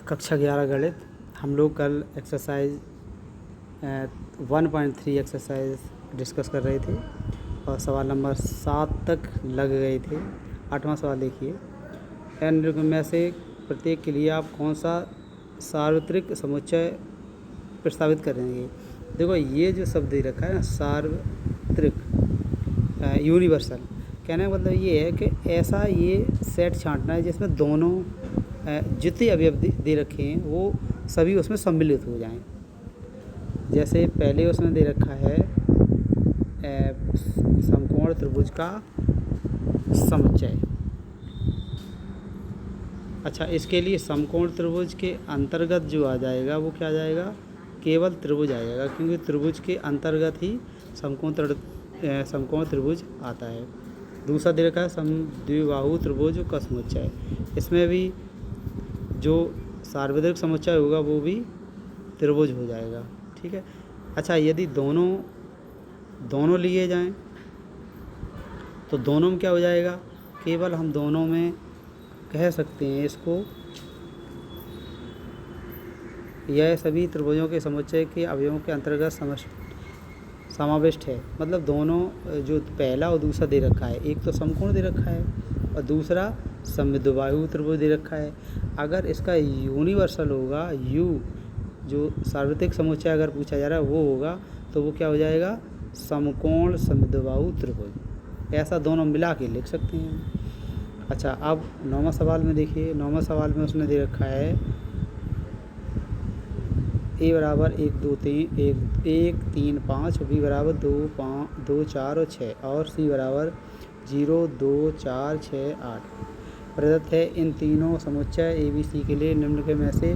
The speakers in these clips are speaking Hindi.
कक्षा 11 गणित। हम लोग कल एक्सरसाइज 1.3 एक्सरसाइज डिस्कस कर रहे थे और सवाल नंबर 7 तक लग गए थे। 8वां सवाल देखिए, n निम्नलिखित में से प्रत्येक के लिए आप कौन सा सार्वत्रिक समुच्चय प्रस्तावित करेंगे। देखो ये जो शब्द दे रखा है ना, सार्वत्रिक यूनिवर्सल, कहने का मतलब ये है कि ऐसा ये सेट छांटना है जिसमें दोनों जितने अवयव दे रखे हैं वो सभी उसमें सम्मिलित हो जाएं। जैसे पहले उसमें दे रखा है समकोण त्रिभुज का समुच्चय। अच्छा, इसके लिए समकोण त्रिभुज के अंतर्गत जो आ जाएगा वो क्या आ जाएगा, केवल त्रिभुज आ जाएगा, क्योंकि त्रिभुज के अंतर्गत ही समकोण त्रिभुज आता है। दूसरा दे रखा है समद्विबाहु त्रिभुज का समुच्चय। इसमें भी जो सार्वत्रिक समुच्चय होगा वो भी त्रिभुज हो जाएगा। ठीक है। अच्छा, यदि दोनों लिए जाएं तो दोनों में क्या हो जाएगा, केवल हम दोनों में कह सकते हैं इसको, यह सभी त्रिभुजों के समुच्चय के अवयवों के अंतर्गत समाविष्ट है। मतलब दोनों जो पहला और दूसरा दे रखा है, एक तो समकोण दे रखा है और दूसरा समद्विबाहु त्रिभुज दे रखा है। अगर इसका यूनिवर्सल होगा, यू जो सार्वत्रिक समुच्चय अगर पूछा जा रहा है वो होगा, तो वो क्या हो जाएगा, समकोण समद्विबाहु त्रिभुज। ऐसा दोनों मिला के लिख सकते हैं। अच्छा, अब 9वां सवाल में देखिए। 9वां सवाल में उसने दे रखा है a बराबर 1 2 3 1 3 5 b बराबर 2 4 और 6 और c बराबर 0 2 4 6 8 प्रदत्त है। इन तीनों समुच्चय ए बी सी के लिए निम्नलिखित में से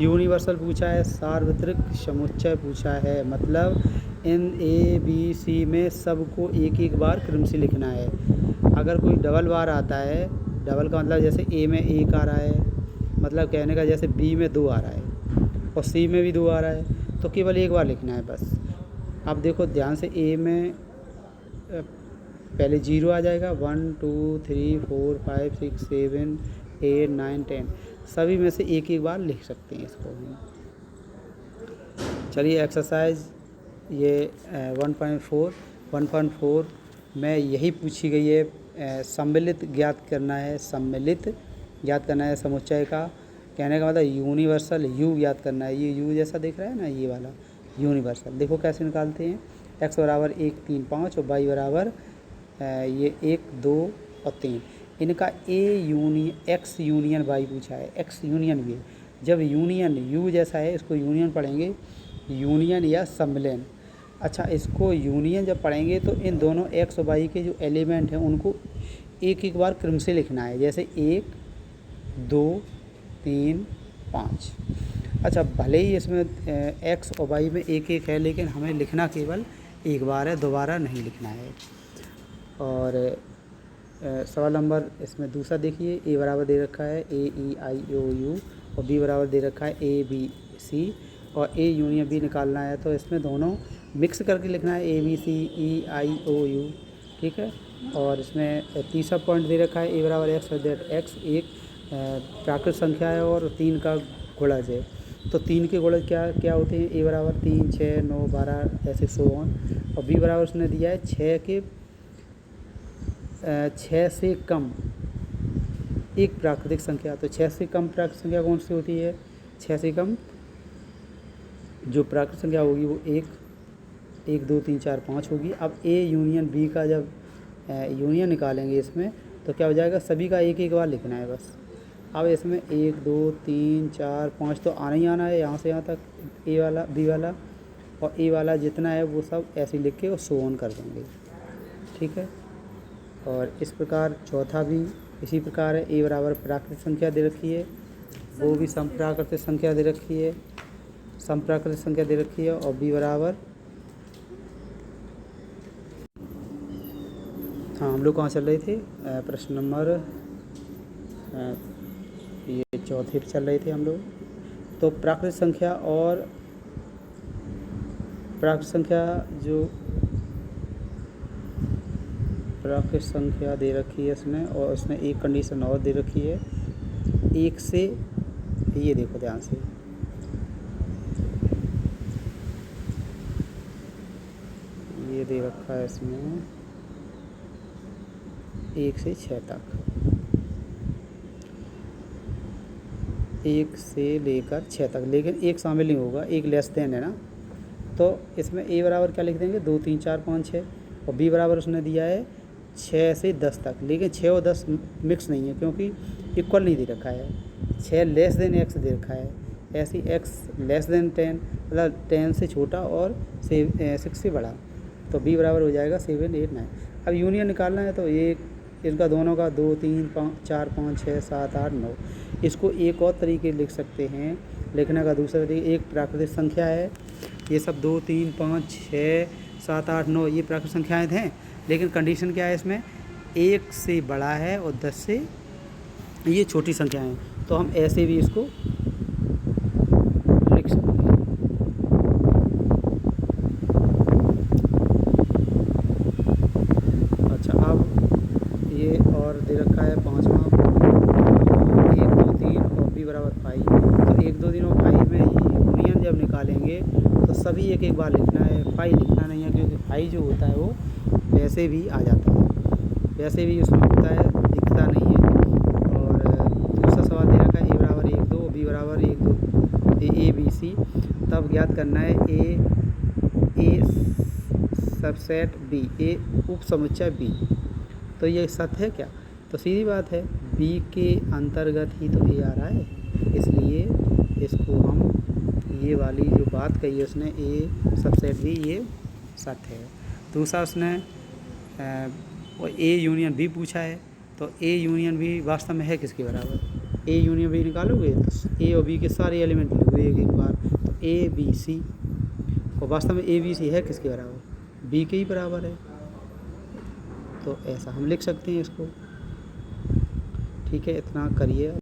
यूनिवर्सल पूछा है, सार्वत्रिक समुच्चय पूछा है। मतलब इन ए बी सी में सबको एक एक बार क्रम से लिखना है। अगर कोई डबल बार आता है, डबल का मतलब जैसे ए में 1 आ रहा है, मतलब कहने का जैसे बी में 2 आ रहा है और सी में भी 2 आ रहा है, तो केवल एक बार लिखना है बस। अब देखो ध्यान से, ए में पहले 0 आ जाएगा, 1 2 3 4 5 6 7 8 9 10 सभी में से एक एक बार लिख सकते हैं इसको। चलिए एक्सरसाइज ये 1.4 में यही पूछी गई है, सम्मिलित ज्ञात करना है। सम्मिलित ज्ञात करना है समुच्चय का, कहने का मतलब यूनिवर्सल यू ज्ञात करना है। ये यू जैसा दिख रहा है ना, ये वाला यूनिवर्सल। देखो कैसे निकालते हैं। x बराबर 1 3 5 और y बराबर ये 1 2 और 3। इनका x यूनियन y पूछा है, x यूनियन भी। जब यूनियन यू जैसा है इसको यूनियन पढ़ेंगे, यूनियन या सम्मिलन। अच्छा, इसको यूनियन जब पढ़ेंगे तो इन दोनों x और y के जो एलिमेंट हैं उनको एक एक बार क्रम से लिखना है, जैसे 1 2 3 5। अच्छा, भले ही इसमें x और y में एक एक है, लेकिन हमें लिखना केवल एक बार है, दोबारा नहीं लिखना है। और सवाल नंबर इसमें दूसरा देखिए, a बराबर दे रखा है a e i o u और b बराबर दे रखा है a b c और a यूनियन b निकालना है, तो इसमें दोनों मिक्स करके लिखना है, a b c e i o u। ठीक है। और इसमें तीसरा पॉइंट दे रखा है a बराबर x दैट x एक प्राकृत संख्या है और 3 का गुणज है। तो 3 के गुणज क्या क्या होते हैं, a बराबर 3 6 9 12 ऐसे सो ऑन। और b बराबर उसने दिया है 6 से कम एक प्राकृतिक संख्या। तो 6 से कम प्राकृतिक संख्या कौन सी होती है, 6 से कम जो प्राकृतिक संख्या होगी वो 1 2 3 4 5 होगी। अब a यूनियन b का जब यूनियन निकालेंगे इसमें, तो क्या हो जाएगा, सभी का एक एक बार लिखना है बस। अब इसमें 1 2 3 4 5 तो आना ही आना है, यहाँ से यहाँ तक a वाला b वाला और a वाला जितना है वो सब ऐसे लिख के और सो ऑन कर देंगे। ठीक है। और इस प्रकार चौथा भी इसी प्रकार है, a बराबर प्राकृतिक संख्या दे रखी है, वो भी समप्राकृतिक संख्या दे रखी है, समप्राकृतिक संख्या दे रखी है। और b बराबर, हाँ हम लोग कहाँ चल रहे थे, प्रश्न नंबर ये चौथे पे चल रहे थे हम लोग। तो प्राकृतिक संख्या और प्राकृतिक संख्या जो प्राकृतिक संख्या दे रखी है इसमें, और उसमें एक कंडीशन और दे रखी है, 1 से ये देखो ध्यान से, ये दे रखा है इसमें 1 से 6 तक, 1 से लेकर 6 तक, लेकिन एक शामिल नहीं होगा, एक लेस देन है ना। तो इसमें ए बराबर क्या लिख देंगे, 2 3 4 5 6, और बी बराबर उसने दिया है 6 से 10 तक, लेकिन 6 और 10 मिक्स नहीं है क्योंकि इक्वल नहीं दे रखा है। 6 लेस देन एक्स दे रखा है, ऐसी एक्स लेस देन 10 मतलब 10 से छोटा और 6 से बड़ा। तो बी बराबर हो जाएगा 7 8 9। अब यूनियन निकालना है तो एक इनका दोनों का 2 3 4 5 6 7 8 9। इसको एक और तरीके लिख सकते हैं, लिखने का दूसरा तरीका, एक प्राकृतिक संख्या है, ये सब 2 3 5 6 7 8 9 ये प्राकृतिक संख्याएँ हैं, लेकिन कंडीशन क्या है इसमें, 1 से बड़ा है और 10 से ये छोटी संख्याएँ हैं। तो हम ऐसे भी इसको लिख सकते हैं। अच्छा, अब ये और दे रखा है 5वां, 1 2 3 और बी बराबर 5। तो 1 2 3 और 5 में यूनियन जब निकालेंगे तो सभी एक एक बार लिखना है, 5 लिखना नहीं है, क्योंकि 5 जो होता है वो वैसे भी आ जाता है, वैसे भी उसमें होता है, दिखता नहीं है। और दूसरा सवाल दे रखा है ए बराबर 1 2 बी बराबर 1 2 ए बी सी, तब ज्ञात करना है ए सबसेट बी, ए उप समुच्चय बी। तो ये सत्य है क्या, तो सीधी बात है, बी के अंतर्गत ही तो ए आ रहा है, इसलिए इसको हम ये वाली जो बात कही है उसने ए सबसेट बी, ये सत्य है। दूसरा उसने ए यूनियन बी पूछा है, तो ए यूनियन बी वास्तव में है किसके बराबर, ए यूनियन बी निकालोगे तो ए और बी के सारे एलिमेंट लिखोगे एक एक बार, तो ए बी सी, और वास्तव में ए बी सी है किसके बराबर, बी के ही बराबर है। तो ऐसा हम लिख सकते हैं इसको। ठीक है, इतना करिए।